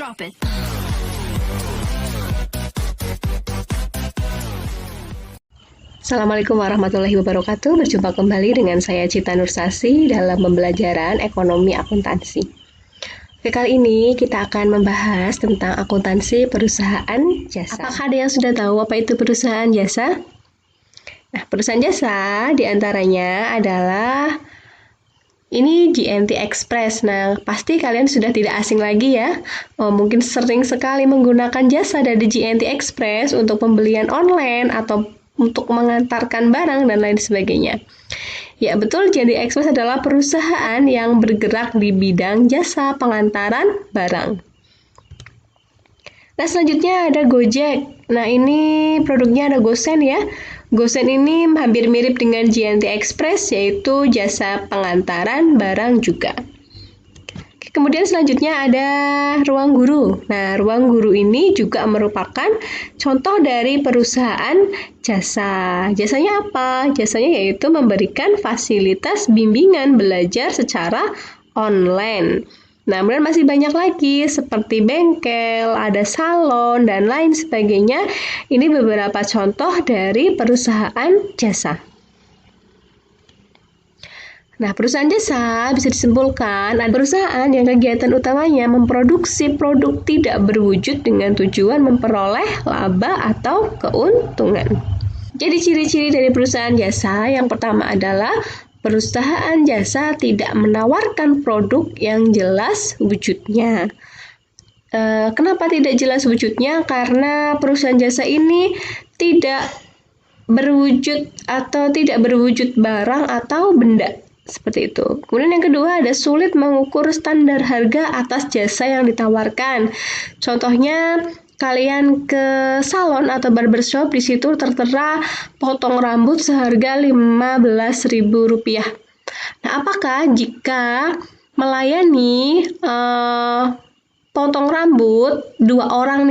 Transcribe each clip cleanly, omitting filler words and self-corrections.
Drop it. Assalamualaikum warahmatullahi wabarakatuh. Berjumpa kembali dengan saya Cita Nursasi dalam pembelajaran ekonomi akuntansi. Oke, kali ini kita akan membahas tentang akuntansi perusahaan jasa. Apakah ada yang sudah tahu apa itu perusahaan jasa? Nah, perusahaan jasa diantaranya adalah ini GNT Express. Nah, pasti kalian sudah tidak asing lagi ya. Mungkin sering sekali menggunakan jasa dari GNT Express untuk pembelian online atau untuk mengantarkan barang dan lain sebagainya. Ya, betul, GNT Express adalah perusahaan yang bergerak di bidang jasa pengantaran barang. Nah, selanjutnya ada Gojek. Nah, ini produknya ada Gosen ya. Gosen ini hampir mirip dengan GNT Express, yaitu jasa pengantaran barang juga. Kemudian selanjutnya ada Ruang Guru. Nah, Ruang Guru ini juga merupakan contoh dari perusahaan jasa. Jasanya apa? Jasanya yaitu memberikan fasilitas bimbingan belajar secara online. Nah, kemudian masih banyak lagi seperti bengkel, ada salon, dan lain sebagainya. Ini beberapa contoh dari perusahaan jasa. Nah, perusahaan jasa bisa disimpulkan ada perusahaan yang kegiatan utamanya memproduksi produk tidak berwujud dengan tujuan memperoleh laba atau keuntungan. Jadi ciri-ciri dari perusahaan jasa yang pertama adalah perusahaan jasa tidak menawarkan produk yang jelas wujudnya. Kenapa tidak jelas wujudnya? Karena perusahaan jasa ini tidak berwujud atau tidak berwujud barang atau benda. Seperti itu. Kemudian yang kedua ada sulit mengukur standar harga atas jasa yang ditawarkan. Contohnya kalian ke salon atau barbershop, di situ tertera potong rambut seharga Rp15.000. Nah, apakah jika melayani potong rambut dua orang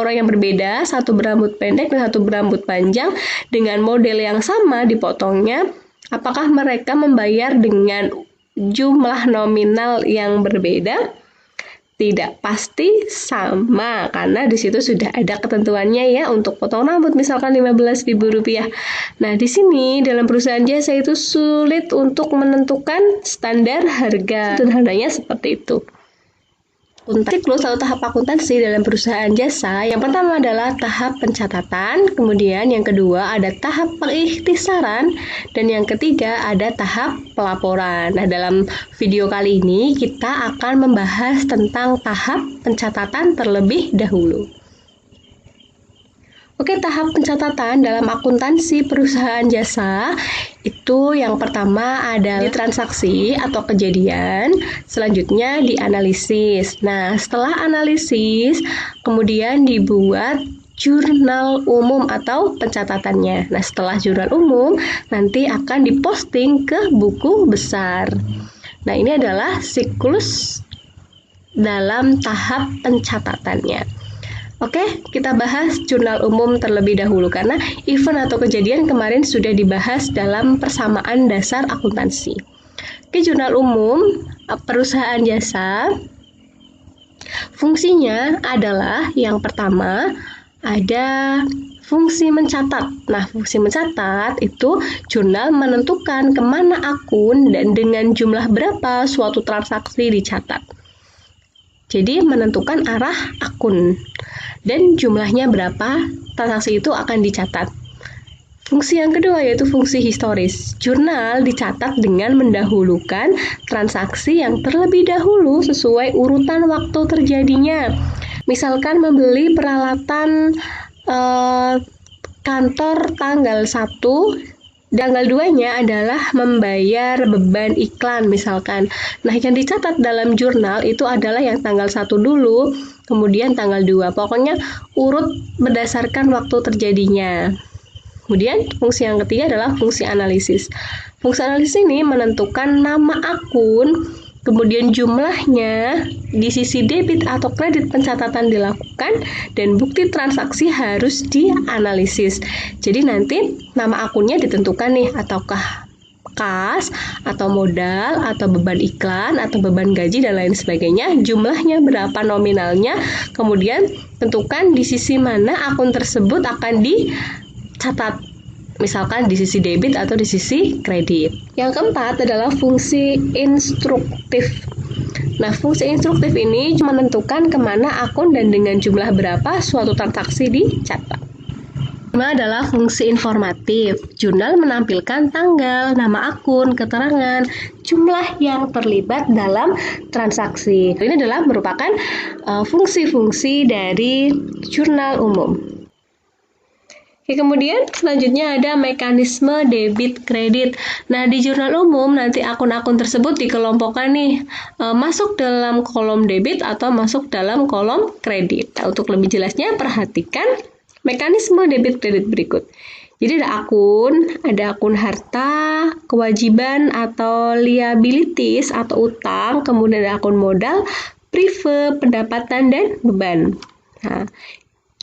yang berbeda, satu berambut pendek dan satu berambut panjang dengan model yang sama dipotongnya, apakah mereka membayar dengan jumlah nominal yang berbeda? Tidak pasti sama, karena di situ sudah ada ketentuannya ya untuk potong rambut misalkan Rp15.000. Nah, di sini dalam perusahaan jasa itu sulit untuk menentukan standar harga. Sederhananya seperti itu. Siklus atau tahap akuntansi dalam perusahaan jasa, yang pertama adalah tahap pencatatan, kemudian yang kedua ada tahap pengikhtisaran, dan yang ketiga ada tahap pelaporan. Nah, dalam video kali ini kita akan membahas tentang tahap pencatatan terlebih dahulu. Oke, tahap pencatatan dalam akuntansi perusahaan jasa itu yang pertama ada transaksi atau kejadian, selanjutnya dianalisis. Nah, setelah analisis, kemudian dibuat jurnal umum atau pencatatannya. Nah, setelah jurnal umum, nanti akan diposting ke buku besar. Nah, ini adalah siklus dalam tahap pencatatannya. Oke, kita bahas jurnal umum terlebih dahulu karena event atau kejadian kemarin sudah dibahas dalam persamaan dasar akuntansi. Oke, jurnal umum perusahaan jasa fungsinya adalah yang pertama ada fungsi mencatat. Nah, fungsi mencatat itu jurnal menentukan kemana akun dan dengan jumlah berapa suatu transaksi dicatat. Jadi menentukan arah akun dan jumlahnya berapa transaksi itu akan dicatat. Fungsi yang kedua yaitu fungsi historis. Jurnal dicatat dengan mendahulukan transaksi yang terlebih dahulu sesuai urutan waktu terjadinya. Misalkan membeli peralatan kantor tanggal 1, tanggal 2-nya adalah membayar beban iklan misalkan. Nah, yang dicatat dalam jurnal itu adalah yang tanggal 1 dulu, kemudian tanggal 2. Pokoknya urut berdasarkan waktu terjadinya. Kemudian fungsi yang ketiga adalah fungsi analisis. Fungsi analisis ini menentukan nama akun, kemudian jumlahnya, di sisi debit atau kredit pencatatan dilakukan, dan bukti transaksi harus dianalisis. Jadi nanti nama akunnya ditentukan nih, ataukah kas, atau modal, atau beban iklan, atau beban gaji, dan lain sebagainya. Jumlahnya berapa nominalnya, kemudian tentukan di sisi mana akun tersebut akan dicatat. Misalkan di sisi debit atau di sisi kredit. Yang keempat adalah fungsi instruktif. Nah, fungsi instruktif ini menentukan kemana akun dan dengan jumlah berapa suatu transaksi dicatat. Pertama adalah fungsi informatif. Jurnal menampilkan tanggal, nama akun, keterangan, jumlah yang terlibat dalam transaksi. Ini adalah merupakan fungsi-fungsi dari jurnal umum. Oke, kemudian selanjutnya ada mekanisme debit kredit. Nah, di jurnal umum nanti akun-akun tersebut dikelompokkan nih, masuk dalam kolom debit atau masuk dalam kolom kredit. Nah, untuk lebih jelasnya perhatikan mekanisme debit kredit berikut. Jadi ada akun harta, kewajiban atau liabilities atau utang, kemudian ada akun modal, prive, pendapatan, dan beban. Nah,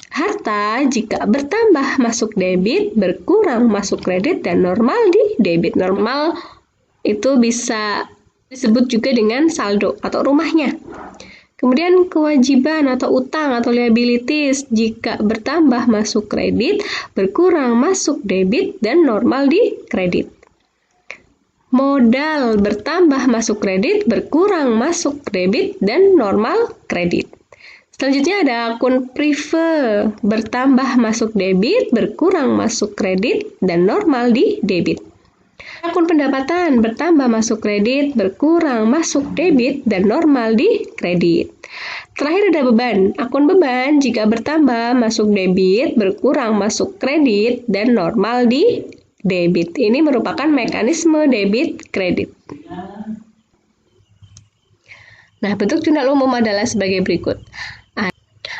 harta jika bertambah masuk debit, berkurang masuk kredit, dan normal di debit. Normal itu bisa disebut juga dengan saldo atau rumahnya. Kemudian kewajiban atau utang atau liabilities jika bertambah masuk kredit, berkurang masuk debit, dan normal di kredit. Modal bertambah masuk kredit, berkurang masuk debit, dan normal kredit. Selanjutnya ada akun prive, bertambah masuk debit, berkurang masuk kredit, dan normal di debit. Akun pendapatan bertambah masuk kredit, berkurang masuk debit, dan normal di kredit. Terakhir ada beban. Akun beban jika bertambah masuk debit, berkurang masuk kredit, dan normal di debit. Ini merupakan mekanisme debit kredit. Nah, bentuk jurnal umum adalah sebagai berikut.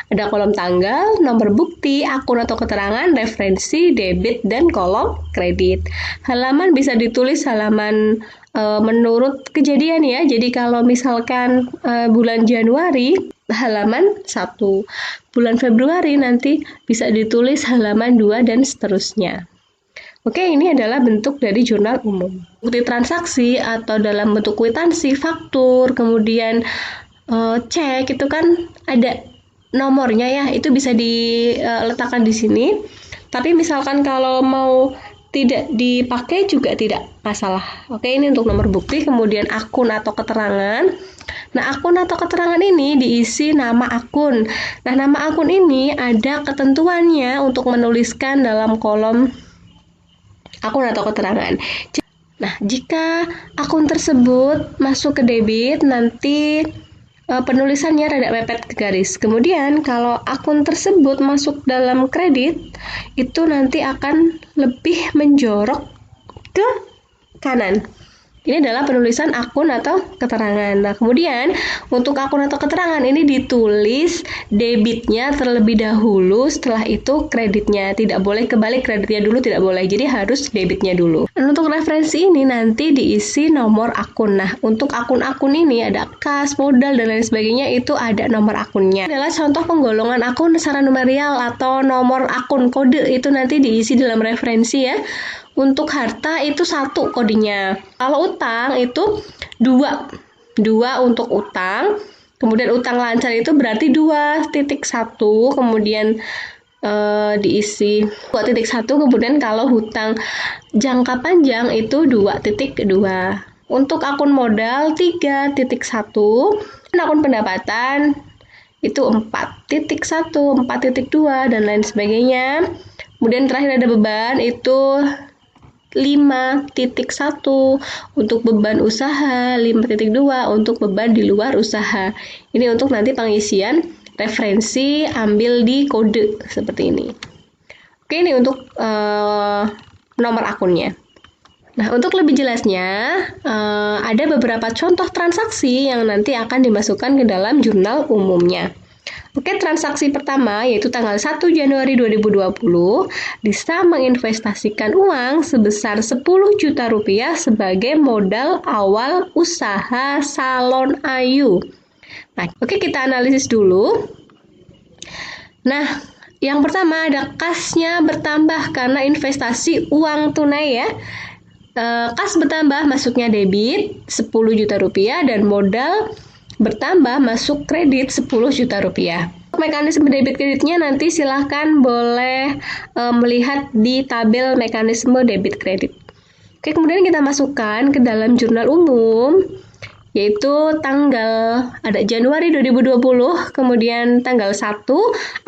Ada kolom tanggal, nomor bukti, akun atau keterangan, referensi, debit, dan kolom kredit. Halaman bisa ditulis halaman menurut kejadian ya. Jadi kalau misalkan bulan Januari, halaman 1. Bulan Februari nanti bisa ditulis halaman 2 dan seterusnya. Oke, ini adalah bentuk dari jurnal umum. Bukti transaksi atau dalam bentuk kwitansi, faktur, kemudian cek itu kan ada nomornya ya, itu bisa diletakkan di sini. Tapi misalkan kalau mau tidak dipakai juga tidak masalah. Oke, ini untuk nomor bukti, kemudian akun atau keterangan. Nah, akun atau keterangan ini diisi nama akun. Nah, nama akun ini ada ketentuannya untuk menuliskan dalam kolom akun atau keterangan. Nah, jika akun tersebut masuk ke debit, nanti penulisannya rada mepet ke garis. Kemudian kalau akun tersebut masuk dalam kredit, itu nanti akan lebih menjorok ke kanan. Ini adalah penulisan akun atau keterangan. Nah, kemudian untuk akun atau keterangan ini ditulis debitnya terlebih dahulu, setelah itu kreditnya. Tidak boleh kebalik, kreditnya dulu tidak boleh. Jadi harus debitnya dulu. Dan untuk referensi ini nanti diisi nomor akun. Nah, untuk akun-akun ini ada kas, modal, dan lain sebagainya, itu ada nomor akunnya. Ini adalah contoh penggolongan akun secara numerial atau nomor akun kode, itu nanti diisi dalam referensi ya. Untuk harta itu 1 kodenya. Kalau utang itu 2 untuk utang. Kemudian utang lancar itu berarti 2.1, kemudian diisi 2.1, kemudian kalau hutang jangka panjang itu 2.2. Untuk akun modal 3.1, akun pendapatan itu 4.1, 4.2, dan lain sebagainya. Kemudian terakhir ada beban itu 5.1 untuk beban usaha, 5.2 untuk beban di luar usaha. Ini untuk nanti pengisian referensi, ambil di kode seperti ini. Oke, ini untuk nomor akunnya. Nah, untuk lebih jelasnya, ada beberapa contoh transaksi yang nanti akan dimasukkan ke dalam jurnal umumnya. Oke, transaksi pertama yaitu tanggal 1 Januari 2020, Lisa menginvestasikan uang sebesar 10 juta rupiah sebagai modal awal usaha salon Ayu. Nah, oke, kita analisis dulu. Nah, yang pertama ada kasnya bertambah karena investasi uang tunai ya. Kas bertambah masuknya debit 10 juta rupiah dan modal bertambah masuk kredit 10 juta rupiah. Mekanisme debit kreditnya nanti silahkan boleh melihat di tabel mekanisme debit kredit. Oke, kemudian kita masukkan ke dalam jurnal umum, yaitu tanggal ada Januari 2020, kemudian tanggal 1,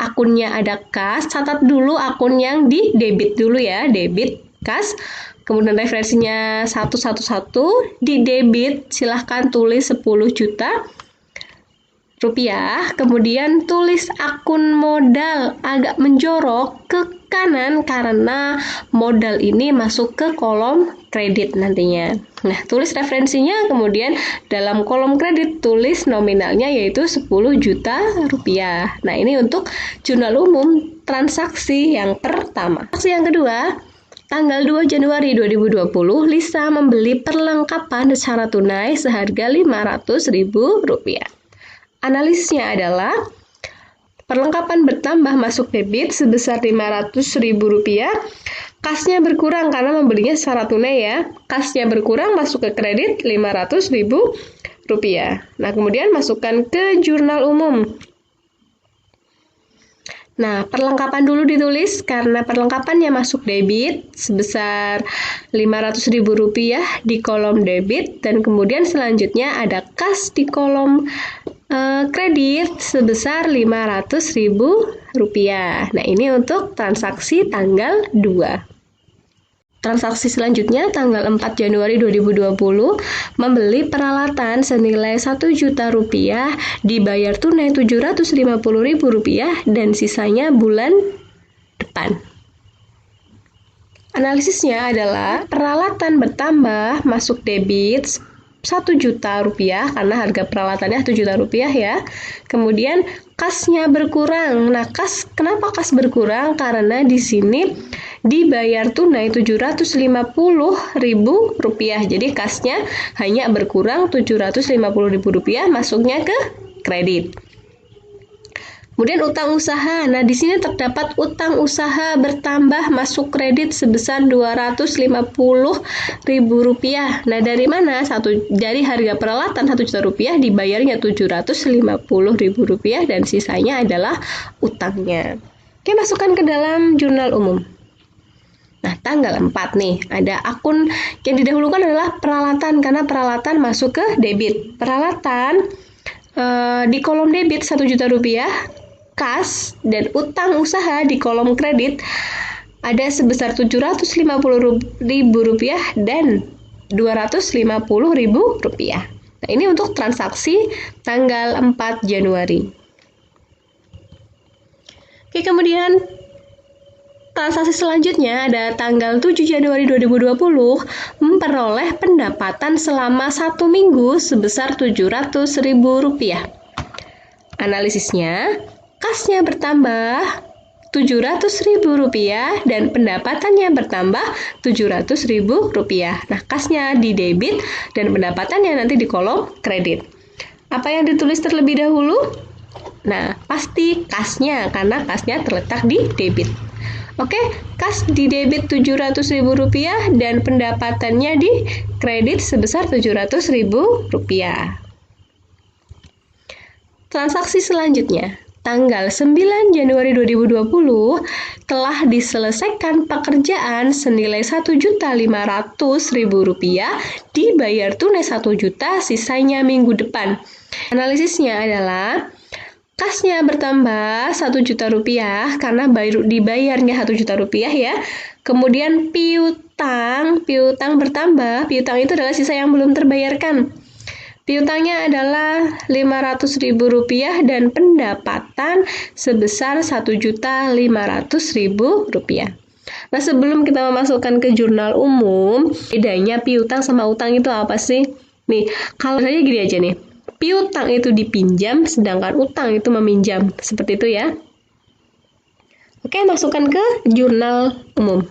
akunnya ada kas, catat dulu akun yang di debit dulu ya, debit, kas. Kemudian referensinya 111, di debit silahkan tulis 10 juta rupiah, kemudian tulis akun modal agak menjorok ke kanan karena modal ini masuk ke kolom kredit nantinya. Nah, tulis referensinya, kemudian dalam kolom kredit tulis nominalnya yaitu 10 juta rupiah. Nah, ini untuk jurnal umum transaksi yang pertama. Transaksi yang kedua, tanggal 2 Januari 2020, Lisa membeli perlengkapan secara tunai seharga Rp500.000. Analisisnya adalah perlengkapan bertambah masuk debit sebesar Rp500.000, kasnya berkurang karena membelinya secara tunai ya, kasnya berkurang masuk ke kredit Rp500.000. Nah, kemudian masukkan ke jurnal umum. Nah, perlengkapan dulu ditulis karena perlengkapannya masuk debit sebesar Rp500.000 di kolom debit, dan kemudian selanjutnya ada kas di kolom kredit sebesar Rp500.000. Nah, ini untuk transaksi tanggal 2. Transaksi selanjutnya tanggal 4 Januari 2020, membeli peralatan senilai Rp1 juta, dibayar tunai Rp750.000 dan sisanya bulan depan. Analisisnya adalah peralatan bertambah masuk debit Rp1 juta karena harga peralatannya Rp1 juta ya. Kemudian kasnya berkurang. Nah, kenapa kas berkurang? Karena di sini dibayar tunai Rp750.000. Jadi kasnya hanya berkurang Rp750.000, masuknya ke kredit. Kemudian utang usaha. Nah, di sini terdapat utang usaha bertambah masuk kredit sebesar Rp250.000. Nah, dari mana? Dari harga peralatan Rp1 juta dibayarnya Rp750.000 dan sisanya adalah utangnya. Oke, masukkan ke dalam jurnal umum. Nah, tanggal 4 nih, ada akun yang didahulukan adalah peralatan karena peralatan masuk ke debit. Peralatan di kolom debit Rp1 juta, kas dan utang usaha di kolom kredit ada sebesar Rp750.000 dan Rp250.000. Nah, ini untuk transaksi tanggal 4 Januari. Oke, kemudian transaksi selanjutnya ada tanggal 7 Januari 2020, memperoleh pendapatan selama 1 minggu sebesar Rp700.000. Analisisnya, kasnya bertambah Rp700.000 dan pendapatannya bertambah Rp700.000. Nah, kasnya di debit dan pendapatannya nanti di kolom kredit. Apa yang ditulis terlebih dahulu? Nah, pasti kasnya karena kasnya terletak di debit. Oke, kas di debit Rp700.000 dan pendapatannya di kredit sebesar Rp700.000. Transaksi selanjutnya, tanggal 9 Januari 2020 telah diselesaikan pekerjaan senilai Rp1.500.000, dibayar tunai Rp1 juta, sisanya minggu depan. Analisisnya adalah kasnya bertambah Rp1 juta karena baru dibayarnya Rp1 juta ya. Kemudian piutang bertambah. Piutang itu adalah sisa yang belum terbayarkan. Piutangnya adalah Rp500.000 dan pendapatan sebesar Rp1.500.000. Nah, sebelum kita memasukkan ke jurnal umum, bedanya piutang sama utang itu apa sih? Nih, kalau saja gini aja nih. Piutang itu dipinjam, sedangkan utang itu meminjam. Seperti itu ya. Oke, masukkan ke jurnal umum.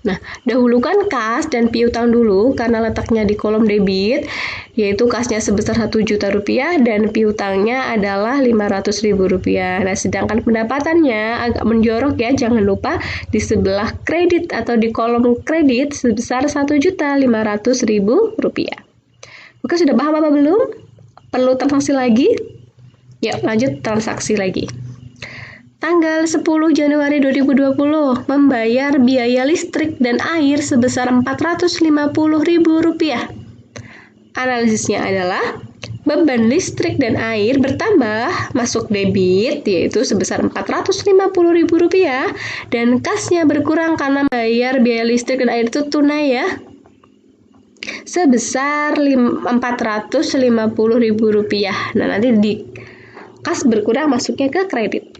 Nah, dahulukan kas dan piutang dulu karena letaknya di kolom debit, yaitu kasnya sebesar 1 juta rupiah dan piutangnya adalah 500 ribu rupiah. Nah, sedangkan pendapatannya agak menjorok ya, jangan lupa di sebelah kredit atau di kolom kredit sebesar 1 juta 500 ribu rupiah. Oke, sudah paham apa belum? Perlu transaksi lagi? Yuk, lanjut transaksi lagi. Tanggal 10 Januari 2020, membayar biaya listrik dan air sebesar Rp450.000. Analisisnya adalah beban listrik dan air bertambah, masuk debit yaitu sebesar Rp450.000 dan kasnya berkurang karena bayar biaya listrik dan air itu tunai ya, sebesar Rp450.000. Nah, nanti di kas berkurang masuknya ke kredit.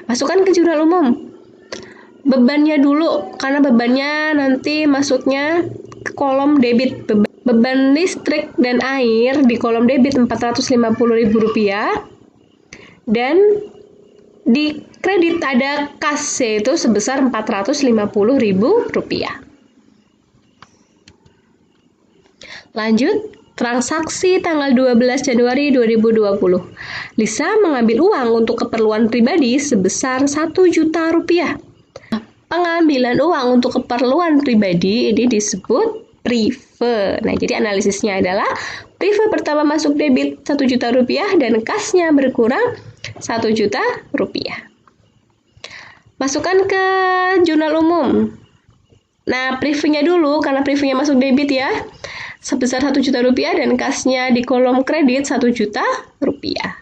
Masukkan ke jurnal umum. Bebannya dulu, karena bebannya nanti masuknya ke kolom debit. Beban listrik dan air di kolom debit Rp450.000 dan di kredit ada kas yaitu sebesar Rp450.000. Lanjut. Transaksi tanggal 12 Januari 2020. Lisa mengambil uang untuk keperluan pribadi sebesar 1 juta rupiah. Pengambilan uang untuk keperluan pribadi ini disebut prive. Nah, jadi analisisnya adalah prive pertama masuk debit 1 juta rupiah dan kasnya berkurang 1 juta rupiah. Masukkan ke jurnal umum. Nah, prive-nya dulu karena prive-nya masuk debit ya, sebesar 1 juta rupiah dan kasnya di kolom kredit 1 juta rupiah.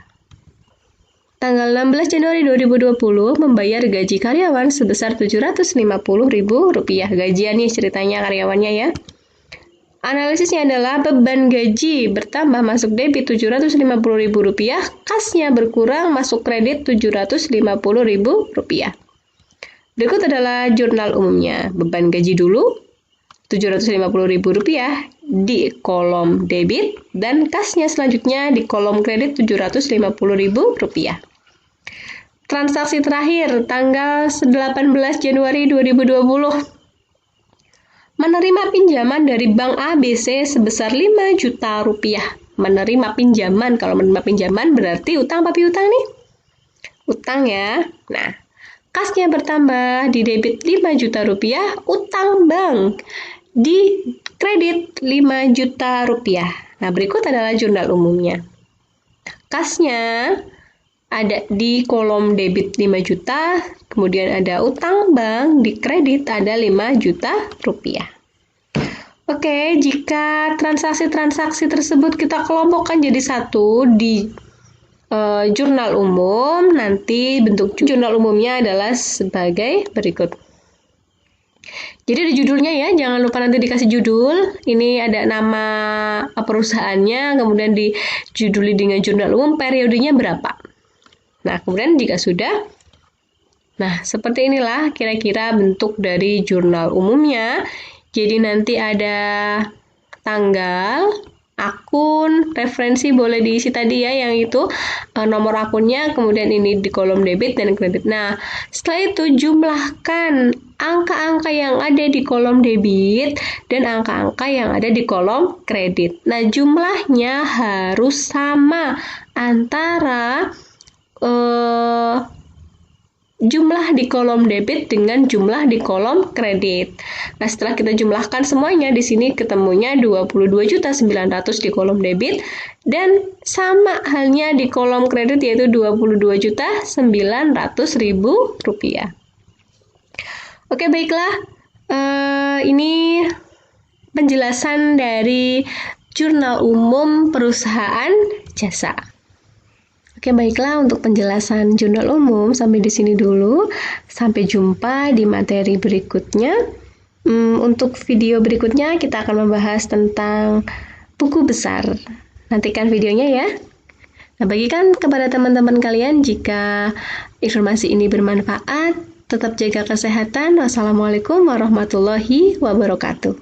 Tanggal 16 Januari 2020 membayar gaji karyawan sebesar Rp750.000. Gajian nih ceritanya karyawannya ya. Analisisnya adalah beban gaji bertambah masuk debit Rp750.000, kasnya berkurang masuk kredit Rp750.000. Berikut adalah jurnal umumnya. Beban gaji dulu Rp750.000 di kolom debit dan kasnya selanjutnya di kolom kredit Rp750.000. Transaksi terakhir tanggal 18 Januari 2020. Menerima pinjaman dari Bank ABC sebesar 5 juta rupiah. Menerima pinjaman, kalau menerima pinjaman berarti utang apa piutang nih? Utang ya. Nah, kasnya bertambah di debit 5 juta rupiah, utang bank di kredit 5 juta rupiah. Nah, berikut adalah jurnal umumnya. Kasnya ada di kolom debit 5 juta, kemudian ada utang bank, di kredit ada 5 juta rupiah. Oke, jika transaksi-transaksi tersebut kita kelompokkan jadi satu di jurnal umum, nanti bentuk jurnal umumnya adalah sebagai berikut. Jadi ada judulnya ya, jangan lupa nanti dikasih judul. Ini ada nama perusahaannya, kemudian dijuduli dengan jurnal umum, periodenya berapa. Nah, kemudian jika sudah, nah seperti inilah kira-kira bentuk dari jurnal umumnya. Jadi nanti ada tanggal, akun, referensi boleh diisi tadi ya, yang itu nomor akunnya, kemudian ini di kolom debit dan kredit. Nah, setelah itu jumlahkan angka-angka yang ada di kolom debit dan angka-angka yang ada di kolom kredit. Nah, jumlahnya harus sama antara jumlah di kolom debit dengan jumlah di kolom kredit. Nah, setelah kita jumlahkan semuanya, di sini ketemunya 22.900.000 di kolom debit dan sama halnya di kolom kredit yaitu 22.900.000 rupiah. Oke, baiklah. Ini penjelasan dari jurnal umum perusahaan jasa. Oke, baiklah, untuk penjelasan jurnal umum sampai di sini dulu. Sampai jumpa di materi berikutnya. Untuk video berikutnya kita akan membahas tentang buku besar. Nantikan videonya ya. Nah, bagikan kepada teman-teman kalian jika informasi ini bermanfaat. Tetap jaga kesehatan. Wassalamualaikum warahmatullahi wabarakatuh.